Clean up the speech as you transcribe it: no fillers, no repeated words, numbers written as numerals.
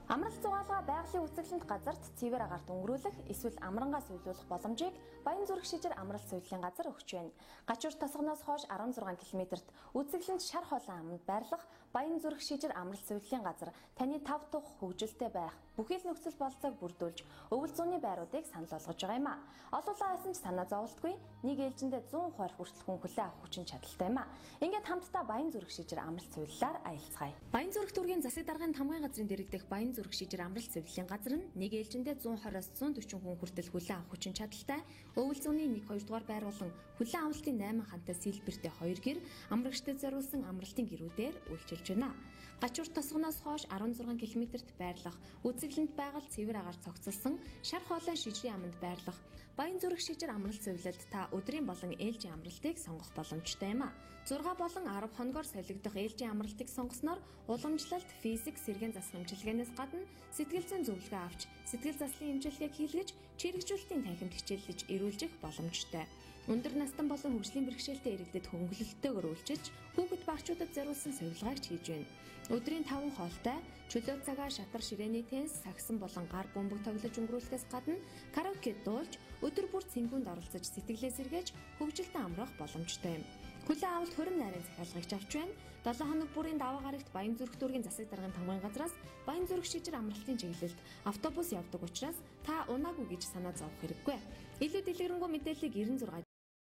Амралт зугаалга байгалийн үзэсгэлэнт газарт цэвэр агаарт өнгөрүүлэх эсвэл амрангаас уйлуулах боломжийг Баян зүрх шижир амралт зөвлөлийн газар өгч байна. Гачуур тосгоноос хойш 16 км-т үзэсгэлэнт шар хоолой аманд байрлах Баян зүрх шижир амралт зөвлөлийн газар таны тав тух хөгжилтэй байх бүхэл нөхцөл болцоог бүрдүүлж өвөл зууны байруудыг санал болгож байгаа юм а. Олуулаа байсан ч санаа зовлтгүй нэг ээлжиндээ 100 хойр хүртэл хүн хүлээн авах хүчин чадалтай юм а. Ингээд хамтдаа Баян зүрх шижир амралт зөвлөлөөр аялцгаая. Баян зүрх дүүргийн засаг даргын тамгын газрын дэргэдэх Баян зүрх шижир амралт зөвлөлийн газар нь нэг ээлжиндээ 120-аас 140 хүн хүртэл хүлээн авах хүчин чадалтай өвөл зууны 1-2 дугаар байр болон хүлээн авалтын 8 хантай сэлбэртэй 2 гэр амрагчдад зориулсан амралтын гэрүүдээр үйлчилж байна. Гачуур тосгоноос хойш 16 км-т байрлах үзэсгэлэнт байгаль цэвэр агаар цогцолсон шар хоолой шижрийн аманд байрлах Баян зүрх шижир амралт зөвлөлд та өдрийн болон ээлжийн амралтыг сонгох боломжтой юм а. 6 болон 10 хоногоор солигдох ээлжийн амралтыг сонгосноор уламжлалт, физик, сэргээн засах эмчилгээнээс гадна сэтгэл зүйн зөвлөгөө авч сэтгэл заслын эмчилгээг хийлгэж, чирэгжүүлэлтийн танхимд хичээллэж ирүүлжих боломжтой. Өндөр настан болон хөгжлийн бэрхшээлтэй иргэдэд хөнгөлөлтөөр үйлчилж, хүүхэд багчуудад зориулсан сувилгаач хийж байна. Өдрийн 5 хоолтой, чөлөө цагаа шатар ширээний тенс, сагсан болон гар бөмбөг тоглож өнгөрүүлэхээс гадна караоке дуулж, өдөр бүр цэнгүүнд оролцож сэтгэлээ сэргээж, хөгжилтөд амрах боломжтой юм. Хүлээн авалт хорин найрын захиалгыг авч байна. 7 хоног бүрийн даваа гарагт Баян зүрх дүүргийн засаг даргын тамгын газраас Баян зүрх шижир амралтын чиглэлд автобус явдаг учраас та унаагүй гэж санаа зовох хэрэггүй. Илүү дэлгэрэнгүй мэдээллийг 96